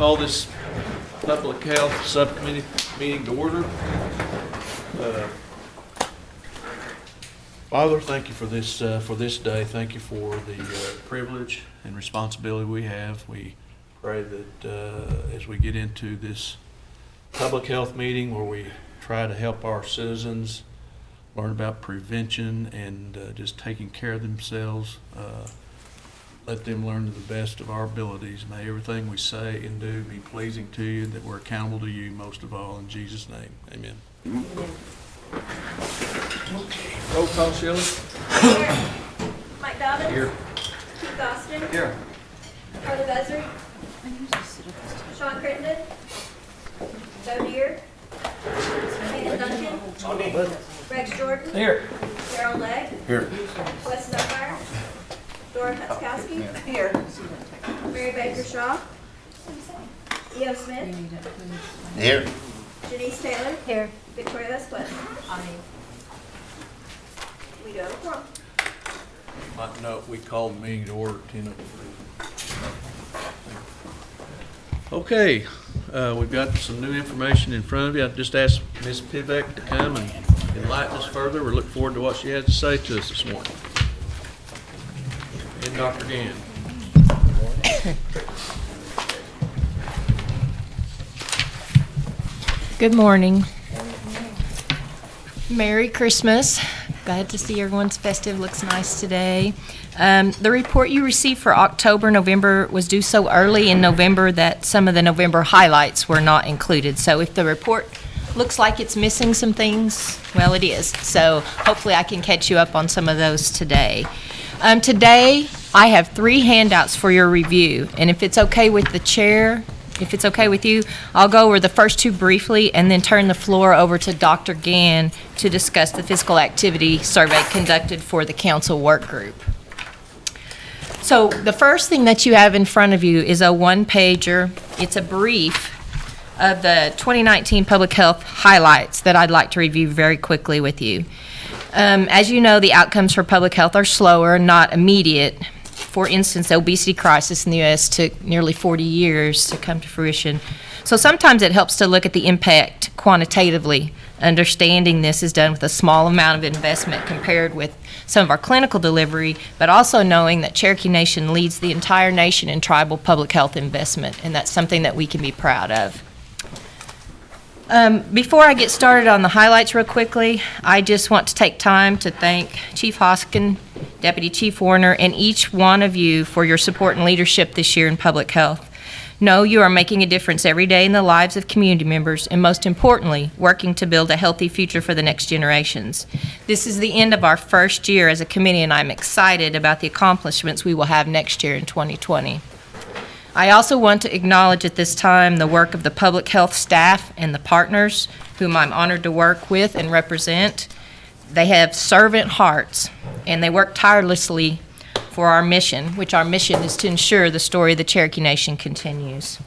call this Public Health Subcommittee meeting to order. Father, thank you for this day. Thank you for the privilege and responsibility we have. We pray that as we get into this public health meeting where we try to help our citizens learn about prevention and just taking care of themselves, let them learn to the best of our abilities. May everything we say and do be pleasing to you, and that we're accountable to you most of all. In Jesus' name, amen. Okay. Roll call, Shelley. Here. Mike Dobbins. Here. Keith Austin. Here. Carly Buzzard. Sean Crittenden. Joe Deere. Nathan Duncan. Rex Jordan. Here. Darrell Legg. Here. Wes Snowfire. Dora Hutzkowski. Here. Mary Baker Shaw. E.O. Smith. Here. Janice Taylor. Here. Victoria Westwest. We go. Might note we called the meeting to order at 10:03. Okay, we've got some new information in front of you. I just asked Ms. Pivek to come and enlighten us further. We're looking forward to what she had to say to us this morning. And Dr. Gann. Good morning. Merry Christmas. Glad to see everyone's festive looks nice today. The report you received for October, November was due so early in November that some of the November highlights were not included. So if the report looks like it's missing some things, well, it is. So hopefully I can catch you up on some of those today. Today, I have 3 handouts for your review, and if it's okay with the chair, if it's okay with you, I'll go over the first 2 briefly and then turn the floor over to Dr. Gann to discuss the physical activity survey conducted for the council work group. So the first thing that you have in front of you is a 1-pager. It's a brief of the 2019 public health highlights that I'd like to review very quickly with you. As you know, the outcomes for public health are slower, not immediate. For instance, the obesity crisis in the U.S. took nearly 40 years to come to fruition. So sometimes it helps to look at the impact quantitatively. Understanding this is done with a small amount of investment compared with some of our clinical delivery, but also knowing that Cherokee Nation leads the entire nation in tribal public health investment, and that's something that we can be proud of. Before I get started on the highlights real quickly, I just want to take time to thank Chief Hoskin, Deputy Chief Warner, and each one of you for your support and leadership this year in public health. Know you are making a difference every day in the lives of community members, and most importantly, working to build a healthy future for the next generations. This is the end of our first year as a committee, and I'm excited about the accomplishments we will have next year in 2020. I also want to acknowledge at this time the work of the public health staff and the partners whom I'm honored to work with and represent. They have servant hearts, and they work tirelessly for our mission, which our mission is to ensure the story of the Cherokee Nation continues.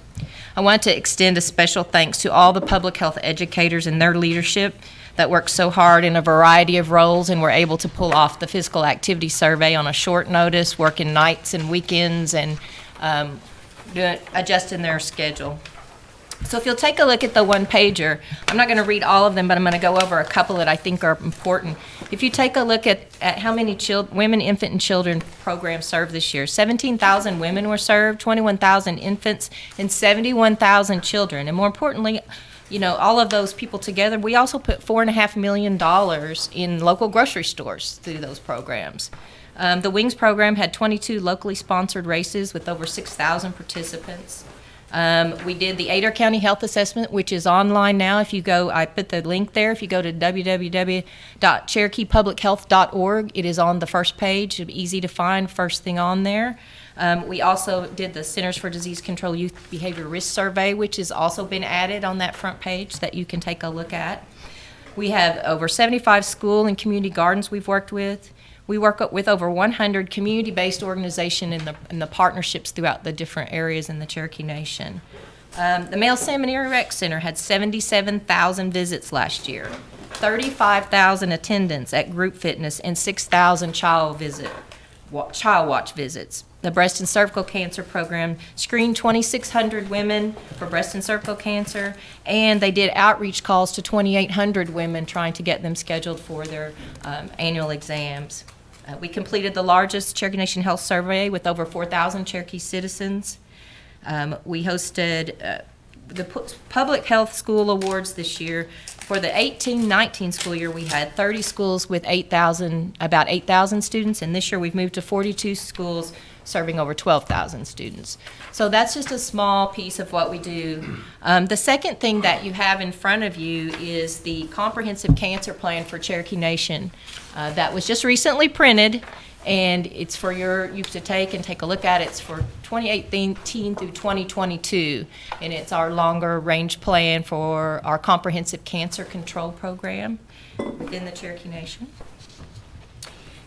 I want to extend a special thanks to all the public health educators and their leadership that work so hard in a variety of roles and were able to pull off the physical activity survey on a short notice, working nights and weekends, and adjusting their schedule. So if you'll take a look at the 1-pager, I'm not going to read all of them, but I'm going to go over a couple that I think are important. If you take a look at how many women, infant, and children programs served this year, 17,000 women were served, 21,000 infants, and 71,000 children. And more importantly, you know, all of those people together, we also put $4.5 million in local grocery stores through those programs. The WINGS program had 22 locally sponsored races with over 6,000 participants. We did the Adair County Health Assessment, which is online now. If you go, I put the link there. If you go to www.cherokeepublichealth.org, it is on the first page. It'll be easy to find, first thing on there. We also did the Centers for Disease Control Youth Behavior Risk Survey, which has also been added on that front page that you can take a look at. We have over 75 school and community gardens we've worked with. We work with over 100 community-based organizations in the partnerships throughout the different areas in the Cherokee Nation. The Male Seminary Rec Center had 77,000 visits last year, 35,000 attendance at group fitness, and 6,000 child watch visits. the breast and cervical cancer program screened 2,600 women for breast and cervical cancer, and they did outreach calls to 2,800 women trying to get them scheduled for their annual exams. We completed the largest Cherokee Nation Health Survey with over 4,000 Cherokee citizens. We hosted the Public Health School Awards this year. For the 18-19 school year, we had 30 schools with about 8,000 students, and this year we've moved to 42 schools serving over 12,000 students. So that's just a small piece of what we do. The second thing that you have in front of you is the Comprehensive Cancer Plan for Cherokee Nation. That was just recently printed, and it's for you to take a look at. It's for 2018 through 2022, and it's our longer range plan for our comprehensive cancer control program within the Cherokee Nation.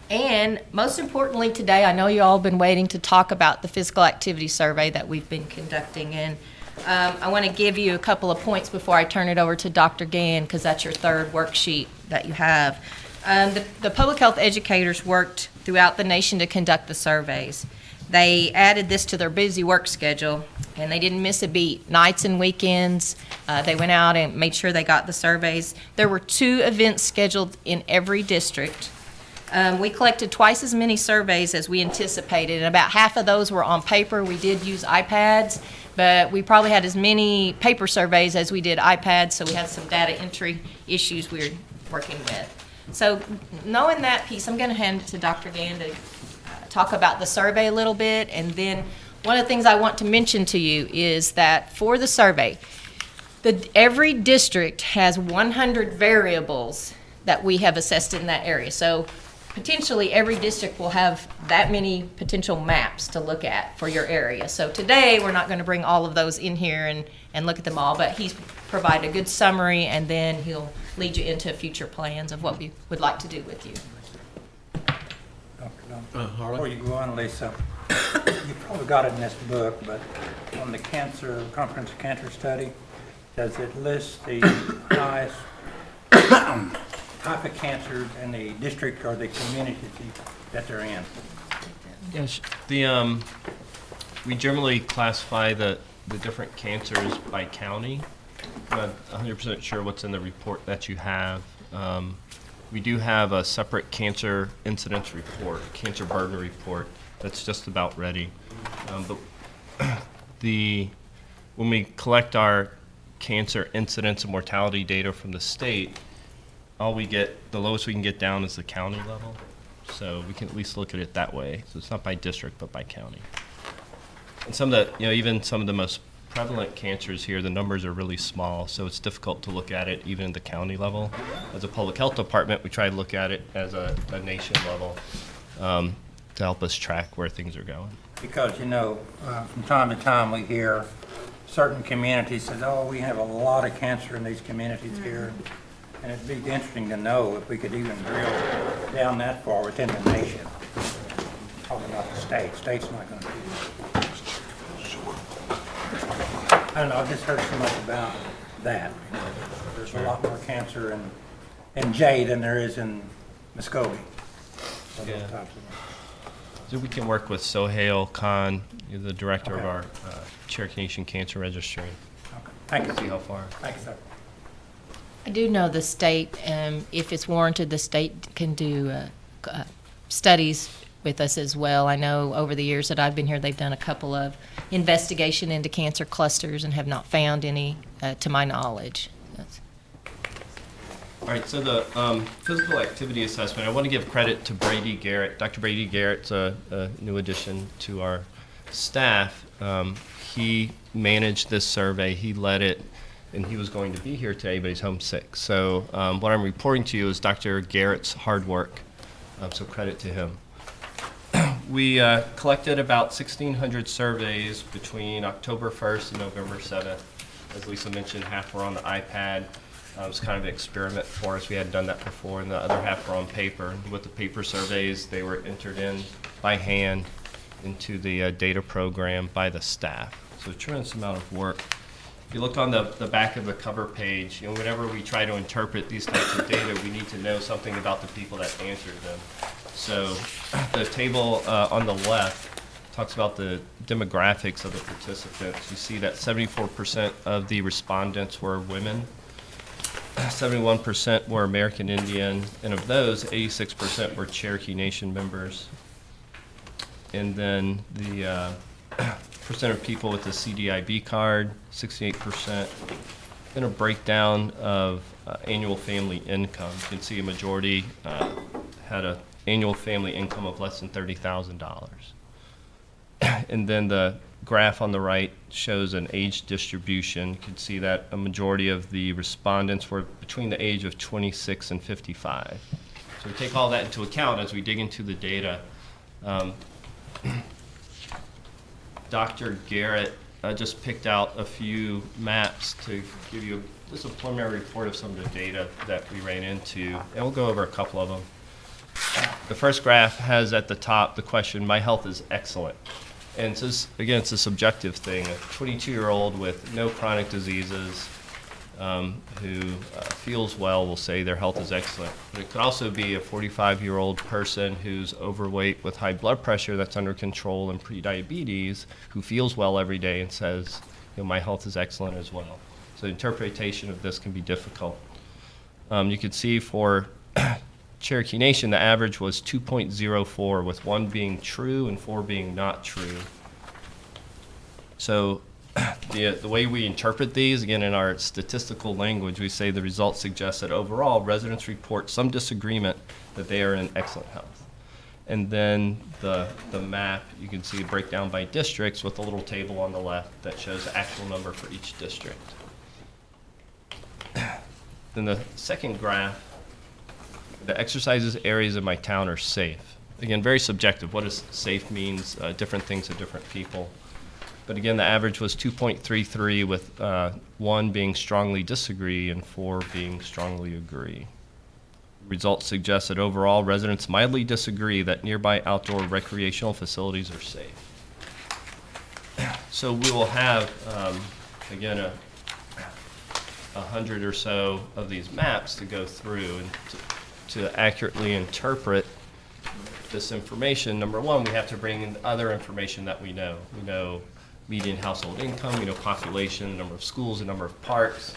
And most importantly today, I know you all have been waiting to talk about the physical activity survey that we've been conducting, and I want to give you a couple of points before I turn it over to Dr. Gann, because that's your third worksheet that you have. The public health educators worked throughout the nation to conduct the surveys. They added this to their busy work schedule, and they didn't miss a beat. Nights and weekends, they went out and made sure they got the surveys. There were 2 events scheduled in every district. We collected twice as many surveys as we anticipated, and about half of those were on paper. We did use iPads, but we probably had as many paper surveys as we did iPads, so we had some data entry issues we were working with. So knowing that piece, I'm going to hand it to Dr. Gann to talk about the survey a little bit, and then one of the things I want to mention to you is that for the survey, every district has 100 variables that we have assessed in that area. So potentially every district will have that many potential maps to look at for your area. So today we're not going to bring all of those in here and look at them all, but he's provided a good summary, and then he'll lead you into future plans of what we would like to do with you. Before you go on, Lisa, you probably got it in this book, but on the comprehensive cancer study, does it list the highest type of cancer in the district or the community that they're in? Yes, we generally classify the different cancers by county. I'm not 100% sure what's in the report that you have. We do have a separate cancer incidence report, cancer burden report, that's just about ready. But when we collect our cancer incidence and mortality data from the state, the lowest we can get down is the county level. So we can at least look at it that way. So it's not by district, but by county. And some of the, even some of the most prevalent cancers here, the numbers are really small, so it's difficult to look at it even at the county level. As a public health department, we try to look at it as a nation level to help us track where things are going. Because, from time to time we hear certain communities say, oh, we have a lot of cancer in these communities here. And it'd be interesting to know if we could even drill down that far within the nation. Talking about the state. State's not going to do that. I don't know, I've just heard so much about that. There's a lot more cancer in Jay than there is in Muskogee. Yeah. So we can work with Sohail Khan, the director of our Cherokee Nation Cancer Registry. Okay. Thank you. See how far. Thank you, sir. I do know the state, if it's warranted, the state can do studies with us as well. I know over the years that I've been here, they've done a couple of investigation into cancer clusters and have not found any, to my knowledge. All right, so the physical activity assessment, I want to give credit to Brady Garrett. Dr. Brady Garrett's a new addition to our staff. He managed this survey, he led it, and he was going to be here today, but he's homesick. So what I'm reporting to you is Dr. Garrett's hard work, so credit to him. We collected about 1,600 surveys between October 1st and November 7th. As Lisa mentioned, half were on the iPad. It was kind of an experiment for us. We hadn't done that before, and the other half were on paper. With the paper surveys, they were entered in by hand into the data program by the staff. So a tremendous amount of work. If you look on the back of the cover page, whenever we try to interpret these types of data, we need to know something about the people that answered them. So the table on the left talks about the demographics of the participants. You see that 74% of the respondents were women, 71% were American Indian, and of those, 86% were Cherokee Nation members. And then the percent of people with the CDIB card, 68%. Then a breakdown of annual family income. You can see a majority had an annual family income of less than $30,000. And then the graph on the right shows an age distribution. You can see that a majority of the respondents were between the age of 26 and 55. So we take all that into account as we dig into the data. Dr. Garrett just picked out a few maps to give you just a preliminary report of some of the data that we ran into, and we'll go over a couple of them. The first graph has at the top the question, "My health is excellent." And so this, again, it's a subjective thing. A 22-year-old with no chronic diseases who feels well will say their health is excellent. But it could also be a 45-year-old person who's overweight with high blood pressure that's under control and prediabetes who feels well every day and says, my health is excellent as well. So the interpretation of this can be difficult. You can see for Cherokee Nation, the average was 2.04, with 1 being true and 4 being not true. So the way we interpret these, again, in our statistical language, we say the results suggest that overall residents report some disagreement that they are in excellent health. And then the map, you can see a breakdown by districts with a little table on the left that shows the actual number for each district. Then the second graph, the exercises areas of my town are safe. Again, very subjective. What does safe means? Different things to different people. But again, the average was 2.33, with 1 being strongly disagree and 4 being strongly agree. Results suggest that overall residents mildly disagree that nearby outdoor recreational facilities are safe. So we will have, again, 100 or so of these maps to go through and to accurately interpret this information. Number one, we have to bring in other information that we know. We know median household income, we know population, number of schools, the number of parks,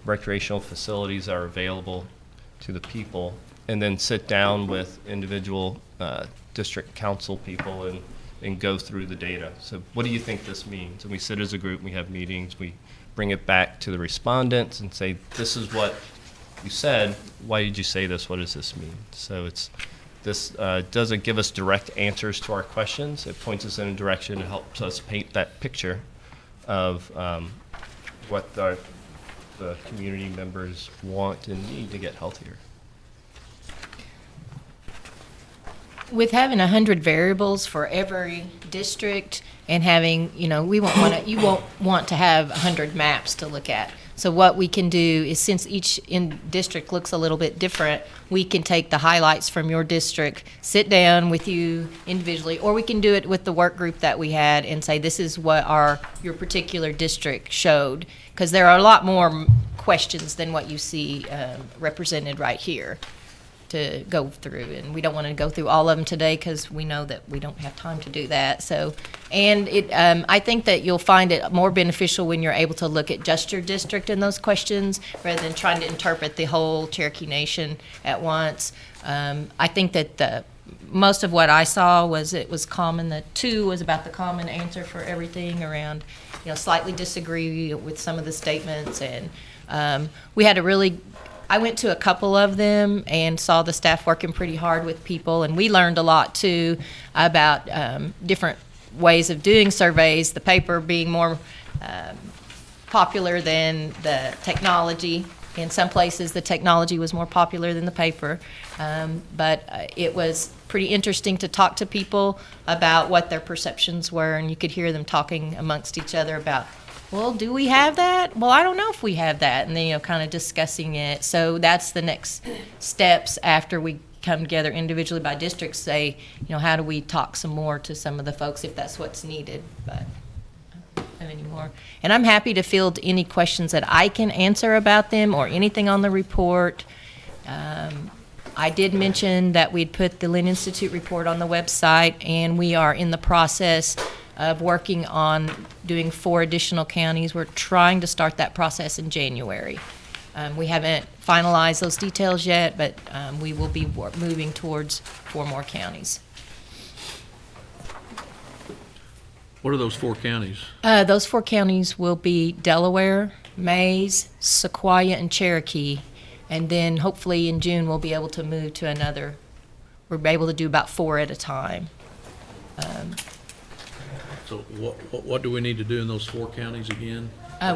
recreational facilities that are available to the people, and then sit down with individual district council people and go through the data. So what do you think this means? And we sit as a group, we have meetings, we bring it back to the respondents and say, this is what you said, why did you say this, what does this mean? So this doesn't give us direct answers to our questions. It points us in a direction and helps us paint that picture of what the community members want and need to get healthier. With having 100 variables for every district and having, you won't want to have 100 maps to look at. So what we can do is, since each district looks a little bit different, we can take the highlights from your district, sit down with you individually, or we can do it with the work group that we had and say, this is what your particular district showed. Because there are a lot more questions than what you see represented right here to go through, and we don't want to go through all of them today because we know that we don't have time to do that. So, and I think that you'll find it more beneficial when you're able to look at just your district in those questions rather than trying to interpret the whole Cherokee Nation at once. I think that most of what I saw it was common. The 2 was about the common answer for everything around, slightly disagree with some of the statements, and we had I went to a couple of them and saw the staff working pretty hard with people, and we learned a lot too about different ways of doing surveys, the paper being more popular than the technology. In some places, the technology was more popular than the paper, but it was pretty interesting to talk to people about what their perceptions were, and you could hear them talking amongst each other about, well, do we have that? Well, I don't know if we have that. And then, kind of discussing it. So that's the next steps after we come together individually by district, say, how do we talk some more to some of the folks if that's what's needed. But I don't have any more. And I'm happy to field any questions that I can answer about them or anything on the report. I did mention that we'd put the Lynn Institute report on the website, and we are in the process of working on doing 4 additional counties. We're trying to start that process in January. We haven't finalized those details yet, but we will be moving towards 4 more counties. What are those 4 counties? Those 4 counties will be Delaware, Mays, Sequoia, and Cherokee. And then hopefully in June, we'll be able to move to another. We're able to do about 4 at a time. So what do we need to do in those 4 counties again?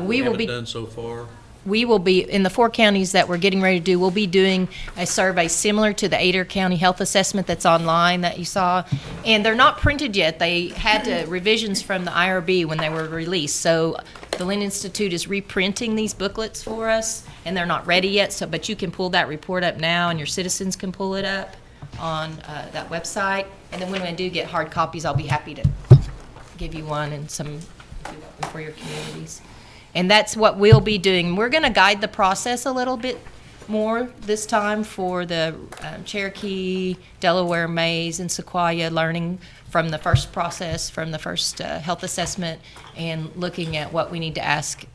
We will be. Haven't done so far? We will be, in the 4 counties that we're getting ready to do, we'll be doing a survey similar to the Adair County Health Assessment that's online that you saw. And they're not printed yet. They had revisions from the IRB when they were released. So the Lynn Institute is reprinting these booklets for us, and they're not ready yet. So, but you can pull that report up now, and your citizens can pull it up on that website. And then when I do get hard copies, I'll be happy to give you one and some for your communities. And that's what we'll be doing. We're going to guide the process a little bit more this time for the Cherokee, Delaware, Mays, and Sequoia, learning from the first process, from the first health assessment, and looking at what we need to ask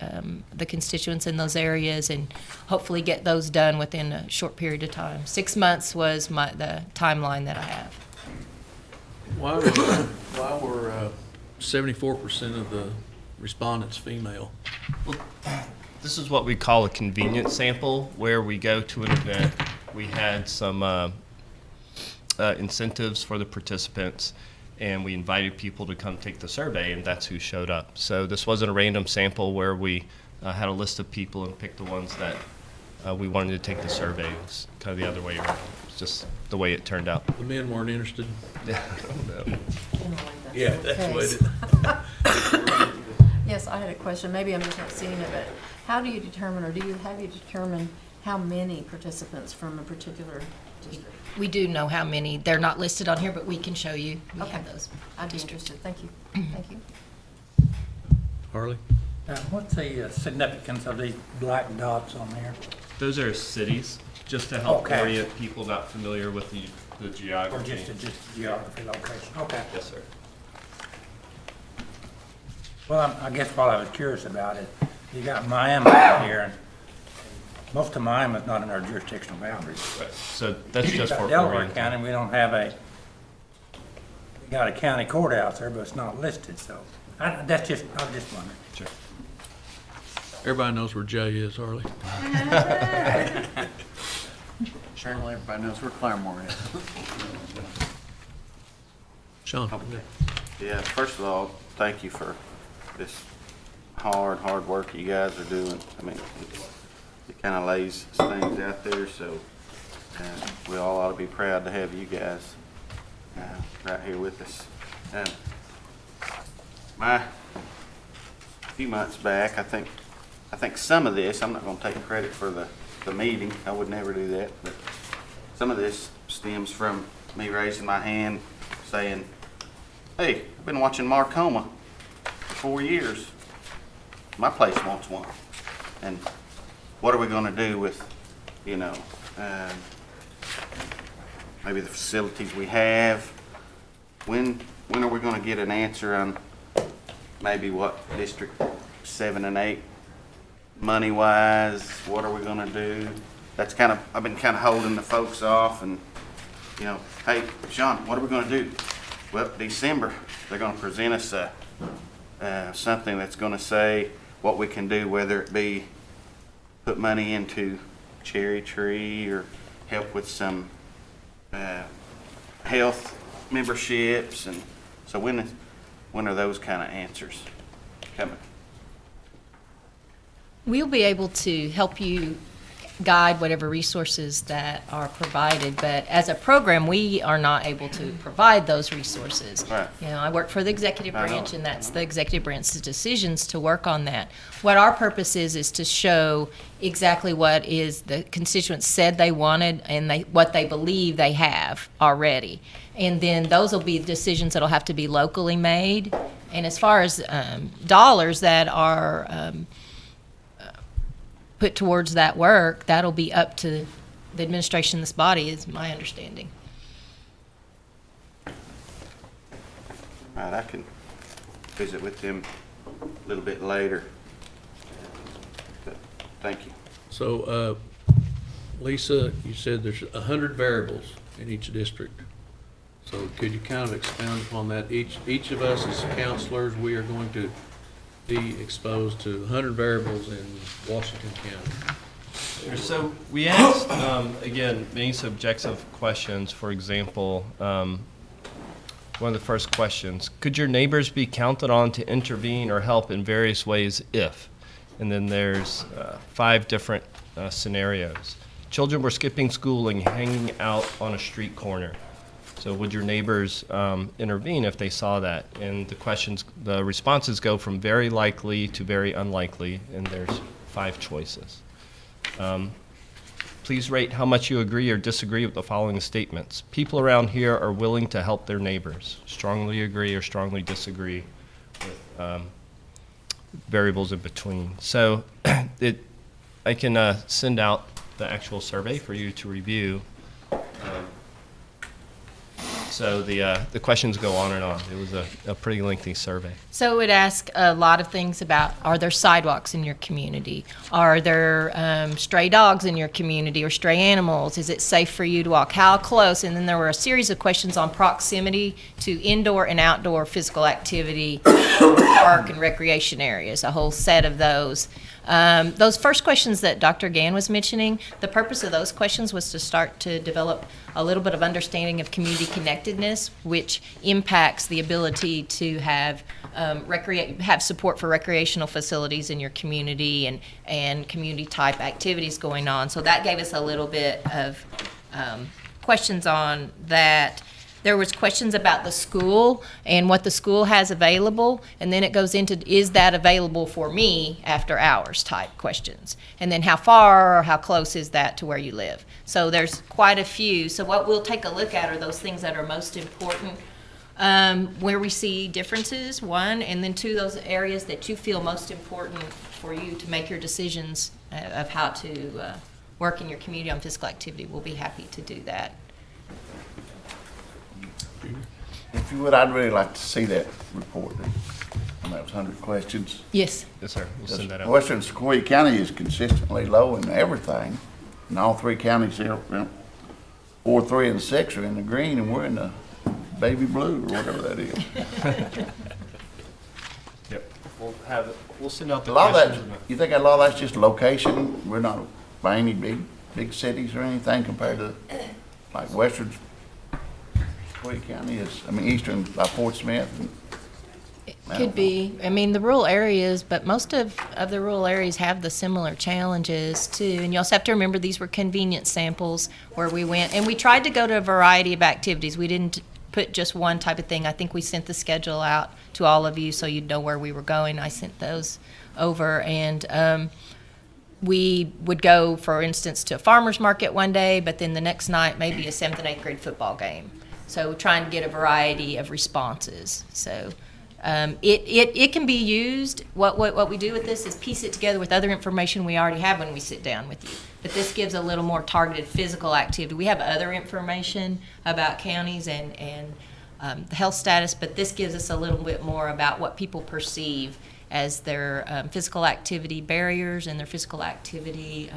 the constituents in those areas, and hopefully get those done within a short period of time. 6 months was the timeline that I have. Why were 74% of the respondents female? Well, this is what we call a convenience sample, where we go to an event. We had some incentives for the participants, and we invited people to come take the survey, and that's who showed up. So this wasn't a random sample where we had a list of people and picked the ones that we wanted to take the survey. It was kind of the other way around. It's just the way it turned out. The men weren't interested? Yeah, I don't know. Yeah, that's what it. Yes, I had a question. Maybe I'm just not seeing it, but how do you determine, or have you determined how many participants from a particular district? We do know how many. They're not listed on here, but we can show you. We Okay. have those. I'd be interested. Thank you. Thank you. Harley? What's the significance of these black dots on there? Those are cities, just to help Okay. orient people not familiar with the Or geography. just geography location? Okay. Yes, sir. Well, I guess while I was curious about it, you got Miami out here, and most of Miami is not in our jurisdictional boundaries. Right. So that's You just got for Delaware orienting. County, we don't have we got a county courthouse there, but it's not listed, so I was just wondering. Sure. Everybody knows where Jay is, Harley. Certainly, everybody knows where Claremore is. Sean? Yeah, first of all, thank you for this hard work you guys are doing. I mean, it kind of lays things out there, so we all ought to be proud to have you guys right here with us. A few months back, I think some of this, I'm not going to take credit for the meeting. I would never do that, but some of this stems from me raising my hand saying, hey, I've been watching Marcoma for 4 years. My place wants one. And what are we going to do with, maybe the facilities we have? When are we going to get an answer on maybe what District 7 and 8 money-wise, what are we going to do? I've been kind of holding the folks off and, hey, Sean, what are we going to do? Well, December, they're going to present us something that's going to say what we can do, whether it be put money into Cherry Tree or help with some health memberships. And so when are those kind of answers coming? We'll be able to help you guide whatever resources that are provided, but as a program, we are not able to provide those resources. Right. I work for the executive I know. branch, and that's the executive branch's decisions to work on that. What our purpose is to show exactly what is the constituents said they wanted and what they believe they have already. And then those will be decisions that'll have to be locally made. And as far as dollars that are put towards that work, that'll be up to the administration of this body, is my understanding. All right, I can visit with them a little bit later. But thank you. So, Lisa, you said there's 100 variables in each district. So could you kind of expound upon that? Each of us as counselors, we are going to be exposed to 100 variables in Washington County. Sure. So we asked, again, many subjective questions. For example, one of the first questions, could your neighbors be counted on to intervene or help in various ways if? And then there's 5 different scenarios. Children were skipping school and hanging out on a street corner. So would your neighbors intervene if they saw that? And the responses go from very likely to very unlikely, and there's 5 choices. Please rate how much you agree or disagree with the following statements. People around here are willing to help their neighbors. Strongly agree or strongly disagree with variables in between. So I can send out the actual survey for you to review. So the questions go on and on. It was a pretty lengthy survey. So it would ask a lot of things about, are there sidewalks in your community? Are there stray dogs in your community or stray animals? Is it safe for you to walk? How close? And then there were a series of questions on proximity to indoor and outdoor physical activity, park and recreation areas, a whole set of those. Those first questions that Dr. Gann was mentioning, the purpose of those questions was to start to develop a little bit of understanding of community connectedness, which impacts the ability to have have support for recreational facilities in your community and community type activities going on. So that gave us a little bit of questions on that. There was questions about the school and what the school has available, and then it goes into, is that available for me after hours type questions. And then how far or how close is that to where you live? So there's quite a few. So what we'll take a look at are those things that are most important, where we see differences, 1, and then 2, those areas that you feel most important for you to make your decisions of how to work in your community on physical activity. We'll be happy to do that. If you would, I'd really like to see that report. That was 100 questions. Yes. Yes, sir. We'll send that out. Western Sequoia County is consistently low in everything. And all 3 counties here, 4, 3, and 6 are in the green, and we're in the baby blue, or whatever that is. Yep. We'll send out A the lot of questions. that, you think a lot of that's just location? We're not by any big cities or anything compared to, like, Western Sequoia County is, I mean, Eastern by Fort Smith. It could be. I mean, the rural areas, but most of the rural areas have the similar challenges too. And you also have to remember these were convenience samples where we went, and we tried to go to a variety of activities. We didn't put just one type of thing. I think we sent the schedule out to all of you so you'd know where we were going. I sent those over, and we would go, for instance, to a farmer's market one day, but then the next night maybe a 7th and 8th grade football game. So trying to get a variety of responses. So it can be used. What we do with this is piece it together with other information we already have when we sit down with you. But this gives a little more targeted physical activity. We have other information about counties and the health status, but this gives us a little bit more about what people perceive as their physical activity barriers and their physical activity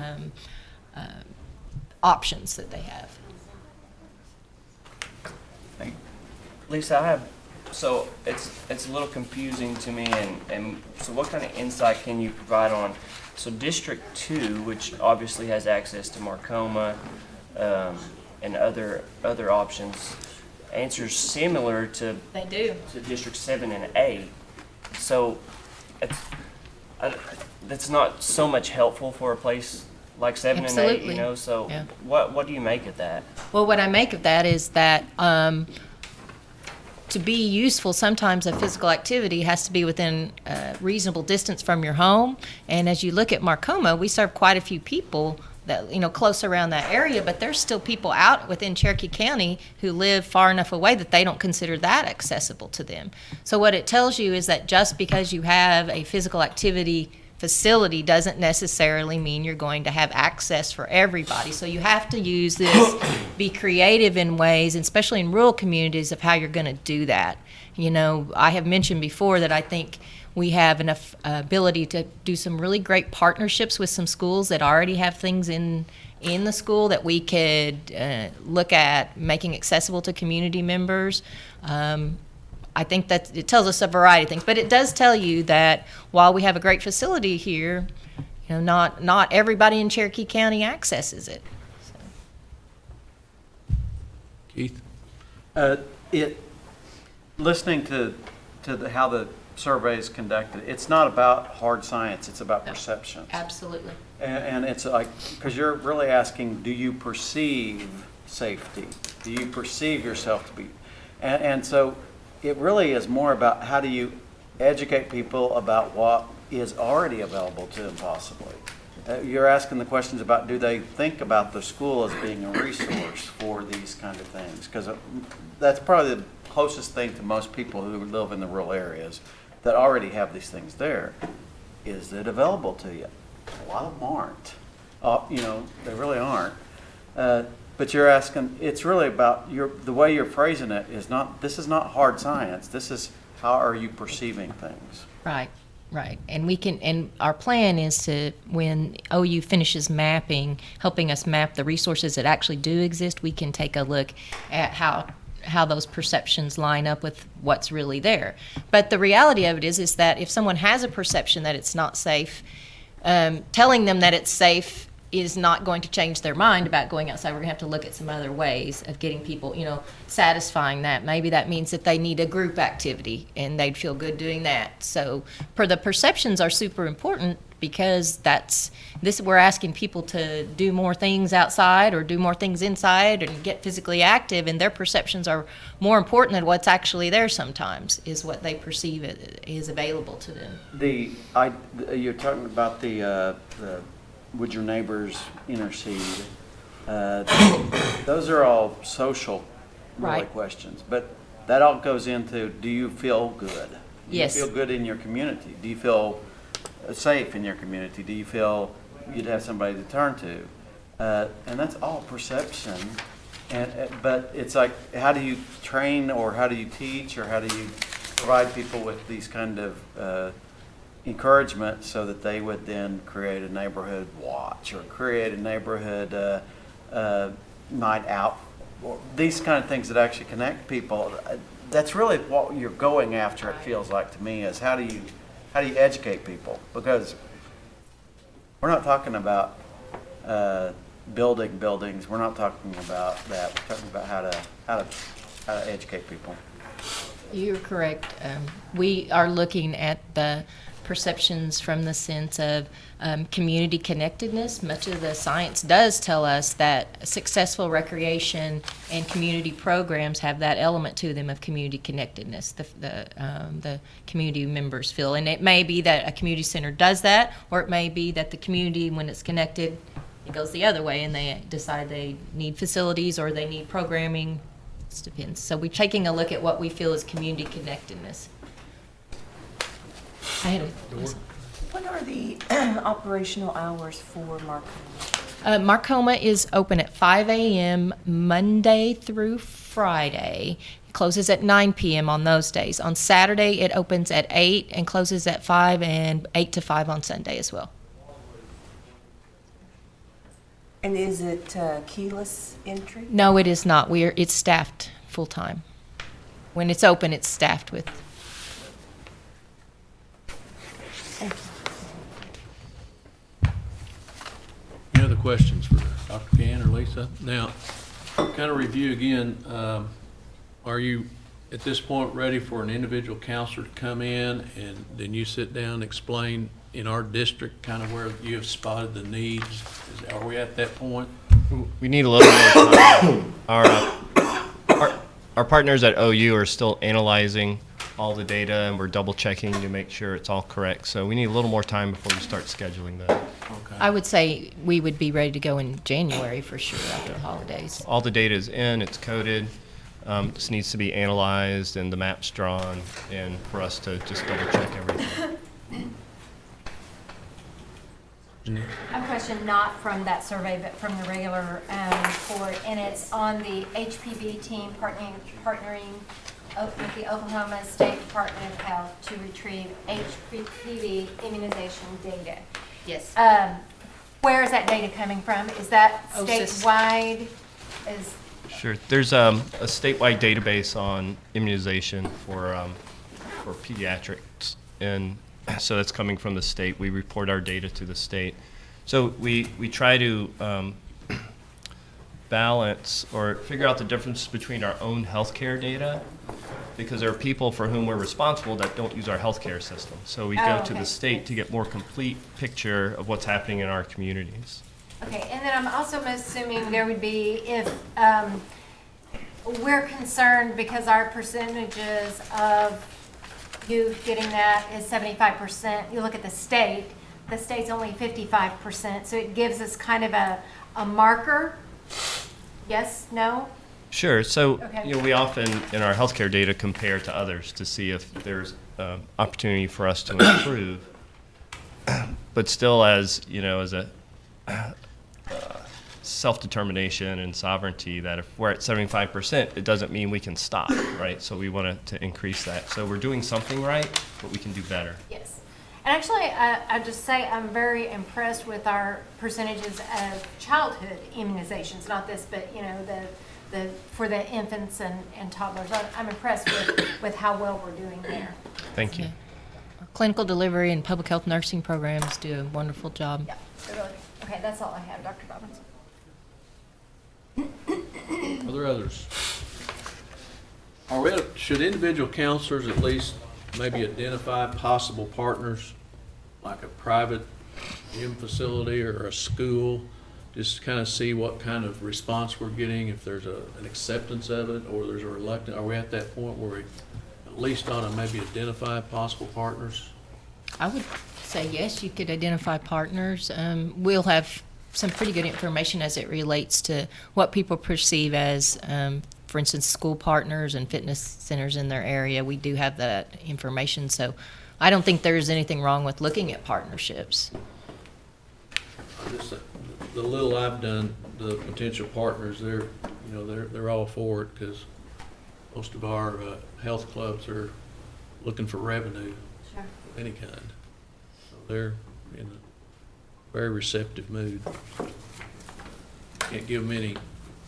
options that they have. Lisa, so it's a little confusing to me, and so what kind of insight can you provide on, so District 2, which obviously has access to Marcoma and other options, answers similar to They do. to District 7 and 8, so that's not so much helpful for a place like 7 and 8, Absolutely. you know, so Yeah. what do you make of that? Well, what I make of that is that to be useful, sometimes a physical activity has to be within a reasonable distance from your home. And as you look at Marcoma, we serve quite a few people that, you know, close around that area, but there's still people out within Cherokee County who live far enough away that they don't consider that accessible to them. So what it tells you is that just because you have a physical activity facility doesn't necessarily mean you're going to have access for everybody. So you have to use this, be creative in ways, and especially in rural communities, of how you're going to do that. You know, I have mentioned before that I think we have enough ability to do some really great partnerships with some schools that already have things in the school that we could look at making accessible to community members. I think that it tells us a variety of things, but it does tell you that while we have a great facility here, you know, not everybody in Cherokee County accesses it. Keith? Listening to how the survey is conducted, it's not about hard science, it's about No. perceptions. Absolutely. And it's like, because you're really asking, do you perceive safety? Do you perceive yourself to be? And so it really is more about how do you educate people about what is already available to them possibly. You're asking the questions about, do they think about the school as being a resource for these kind of things? Because that's probably the closest thing to most people who live in the rural areas that already have these things there. Is it available to you? A lot of them aren't. You know, they really aren't. But you're asking, it's really about the way you're phrasing it is not, this is not hard science. This is how are you perceiving things. Right. Right, and our plan is to, when OU finishes mapping, helping us map the resources that actually do exist, we can take a look at how those perceptions line up with what's really there. But the reality of it is that if someone has a perception that it's not safe, telling them that it's safe is not going to change their mind about going outside. We're going to have to look at some other ways of getting people, you know, satisfying that. Maybe that means that they need a group activity and they'd feel good doing that. So the perceptions are super important because we're asking people to do more things outside or do more things inside and get physically active, and their perceptions are more important than what's actually there sometimes, is what they perceive is available to them. You're talking about the would your neighbors intercede? Those are all social really Right. questions, but that all goes into, do you feel good? Do Yes. you feel good in your community? Do you feel safe in your community? Do you feel you'd have somebody to turn to? And that's all perception. But it's like, how do you train, or how do you teach, or how do you provide people with these kind of encouragement so that they would then create a neighborhood watch or create a neighborhood night out, or these kind of things that actually connect people. That's really what you're going after, it feels like to me, is how do you educate people? Because we're not talking about building buildings, we're not talking about that, we're talking about how to educate people. You're correct. We are looking at the perceptions from the sense of community connectedness. Much of the science does tell us that successful recreation and community programs have that element to them of community connectedness. The community members feel, and it may be that a community center does that, or it may be that the community, when it's connected, it goes the other way, and they decide they need facilities or they need programming. It depends. So we're taking a look at what we feel is community connectedness. What are the operational hours for Marcoma? Marcoma is open at 5 a.m. Monday through Friday. It closes at 9 p.m. on those days. On Saturday, it opens at 8 and closes at 5, and 8 to 5 on Sunday as well. And is it keyless entry? No, it is not. It's staffed full-time. When it's open, it's staffed with. Thank you. Any other questions for Dr. Gann or Lisa? Now, kind of review again, are you at this point ready for an individual counselor to come in and then you sit down and explain in our district kind of where you have spotted the needs? Are we at that point? We need a little more time. Our partners at OU are still analyzing all the data, and we're double checking to make sure it's all correct. So we need a little more time before we start scheduling that. Okay. I would say we would be ready to go in January for sure after the holidays. All the data is in, it's coded. This needs to be analyzed and the maps drawn, and for us to just double check everything. A question not from that survey, but from the regular report, and it's on the HPV team partnering with the Oklahoma State Department of Health to retrieve HPV immunization data. Yes. Where is that data coming from? Is that OSIS. statewide? Sure. There's a statewide database on immunization for pediatrics, and so that's coming from the state. We report our data to the state. So we try to balance or figure out the difference between our own healthcare data, because there are people for whom we're responsible that don't use our healthcare system. So we go to the state to get more complete picture of what's happening in our communities. Okay, and then I'm also assuming there would be, if we're concerned because our percentages of youth getting that is 75%, you look at the state's only 55%, so it gives us kind of a marker. Yes, no? Sure. So, Okay. we often, in our healthcare data, compare to others to see if there's opportunity for us to improve. But still, as a self-determination and sovereignty, that if we're at 75%, it doesn't mean we can stop, right? So we want to increase that. So we're doing something right, but we can do better. Yes. And actually, I just say I'm very impressed with our percentages of childhood immunizations, not this, but, the for the infants and toddlers. I'm impressed with how well we're doing there. Thank you. Yeah. Our clinical delivery and public health nursing programs do a wonderful job. Yeah, really. Okay, that's all I have, Dr. Robbins. Are there others? Should individual counselors at least maybe identify possible partners, like a private gym facility or a school, just to kind of see what kind of response we're getting, if there's an acceptance of it or there's a reluctance? Are we at that point where we at least ought to maybe identify possible partners? I would say yes, you could identify partners. We'll have some pretty good information as it relates to what people perceive as, for instance, school partners and fitness centers in their area. We do have that information, so I don't think there's anything wrong with looking at partnerships. The little I've done, the potential partners, they're all for it, because most of our health clubs are looking for revenue Sure. of any kind. So they're in a very receptive mood. Can't give them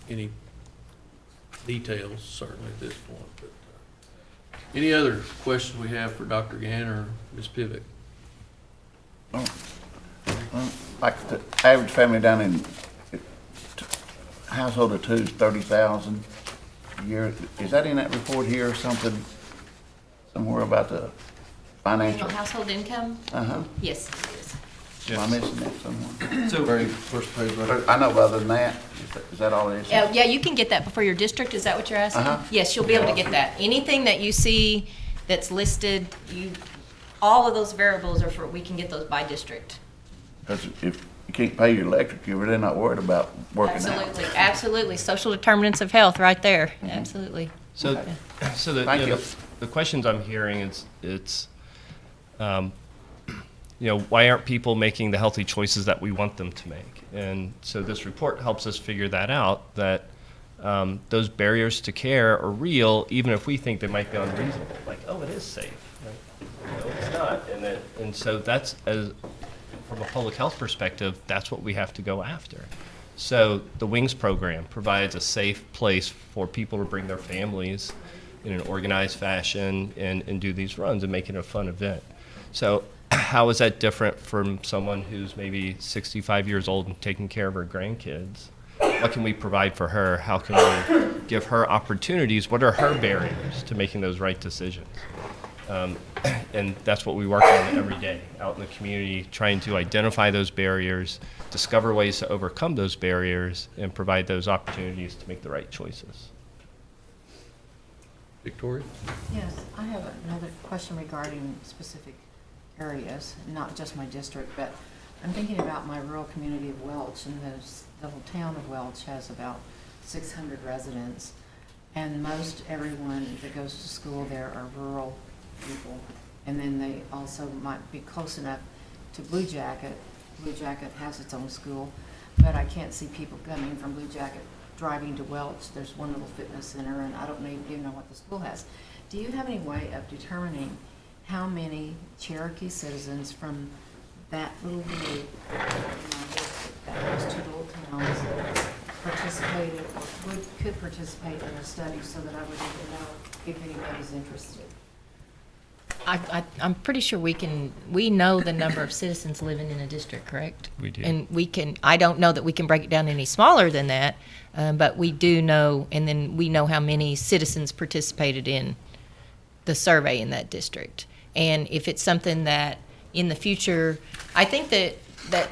any details certainly at this point. But any other questions we have for Dr. Gann or Ms. Pivot? Like the average family down in household of two is 30,000 a year. Is that in that report here or something? Somewhere about the financial? Annual household income? Uh-huh. Yes, it is. Am I missing that somewhere? So Very first page. I know, but other than that, is that all it is? Yeah, you can get that before your district. Is that what you're asking? Uh-huh. Yes, you'll be able to get that. Anything that you see that's listed, all of those variables are we can get those by district. Because if you can't pay your electric, you're really not worried about working out. Absolutely, absolutely. Social determinants of health right there. Absolutely. So, Okay. so Thank you. the questions I'm hearing why aren't people making the healthy choices that we want them to make? And so this report helps us figure that out, that those barriers to care are real, even if we think they might be unreasonable. Like, oh, it is safe. Right? No, it's not. And so that's, from a public health perspective, that's what we have to go after. So the WINGS program provides a safe place for people to bring their families in an organized fashion and do these runs and make it a fun event. So how is that different from someone who's maybe 65 years old and taking care of her grandkids? What can we provide for her? How can we give her opportunities? What are her barriers to making those right decisions? And that's what we work on every day out in the community, trying to identify those barriers, discover ways to overcome those barriers, and provide those opportunities to make the right choices. Victoria? Yes, I have another question regarding specific areas, not just my district, but I'm thinking about my rural community of Welch, and the whole town of Welch has about 600 residents, and most everyone that goes to school there are rural people, and then they also might be close enough to Blue Jacket Blue Jacket has its own school, but I can't see people coming from Blue Jacket driving to Welch. There's one little fitness center, and I don't even know what the school has. Do you have any way of determining how many Cherokee citizens from that little group, those two little towns, participated or could participate in a study so that I would even know if anybody's interested? I'm pretty sure we know the number of citizens living in a district, correct? We do. And I don't know that we can break it down any smaller than that, but we do know, and then we know how many citizens participated in the survey in that district. And if it's something that in the future, I think that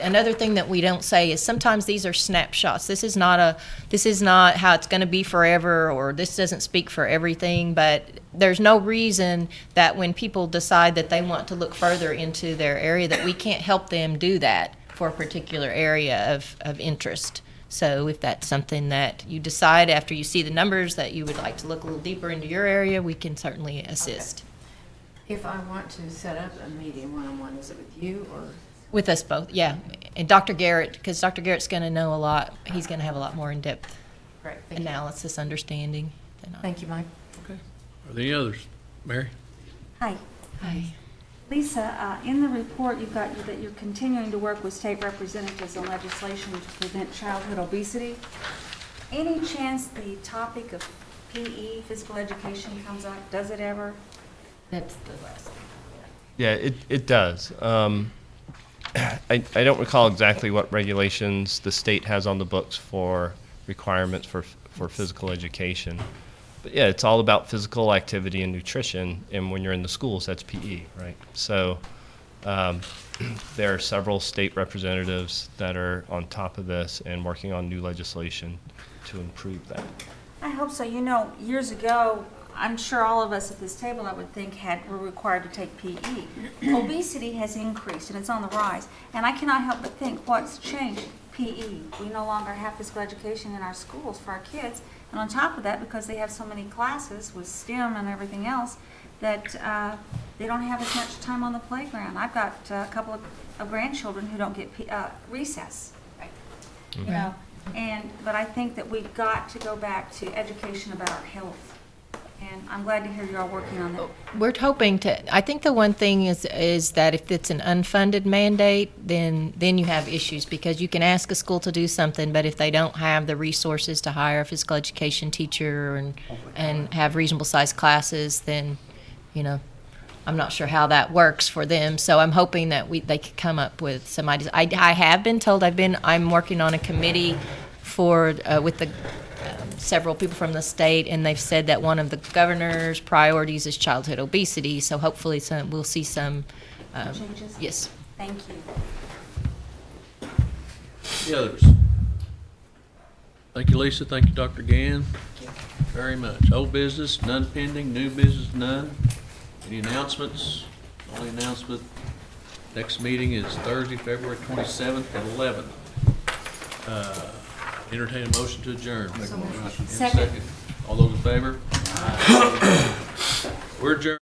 another thing that we don't say is sometimes these are snapshots. This is not how it's going to be forever, or this doesn't speak for everything, but there's no reason that when people decide that they want to look further into their area that we can't help them do that for a particular area of interest. So if that's something that you decide after you see the numbers that you would like to look a little deeper into your area, we can certainly assist. Okay. If I want to set up a meeting one-on-one, is it with you or? With us both, yeah. And Dr. Garrett, because Dr. Garrett's going to know a lot. He's going to have a lot more in-depth Great, thank you. analysis, understanding than I. Thank you, Mike. Okay. Are there any others? Mary? Hi. Hi. Lisa, in the report, you've got that you're continuing to work with state representatives on legislation to prevent childhood obesity. Any chance the topic of PE, physical education, comes up? Does it ever? That's the last thing. Yeah, it does. I don't recall exactly what regulations the state has on the books for requirements for physical education. But yeah, it's all about physical activity and nutrition, and when you're in the schools, that's PE, right? So there are several state representatives that are on top of this and working on new legislation to improve that. I hope so. You know, years ago, I'm sure all of us at this table, I would think, were required to take PE. Obesity has increased, and it's on the rise. And I cannot help but think, what's changed? PE. We no longer have physical education in our schools for our kids. And on top of that, because they have so many classes with STEM and everything else, that they don't have as much time on the playground. I've got a couple of grandchildren who don't get recess. You know, but I think that we've got to go back to education about our health. And I'm glad to hear you're all working on that. We're hoping to, I think the one thing is that if it's an unfunded mandate, then you have issues, because you can ask a school to do something, but if they don't have the resources to hire a physical education teacher and have reasonable sized classes, then, you know, I'm not sure how that works for them. So I'm hoping that they could come up with some ideas. I have been told I'm working on a committee with the several people from the state, and they've said that one of the governor's priorities is childhood obesity. So hopefully we'll see some changes? Yes. Thank you. The others? Thank you, Lisa. Thank you, Dr. Gann. Very much. Old business, none pending. New business, none. Any announcements? Only announcement, next meeting is Thursday, February 27th at 11. Entertain a motion to adjourn. Second. All those in favor? We're adjourned.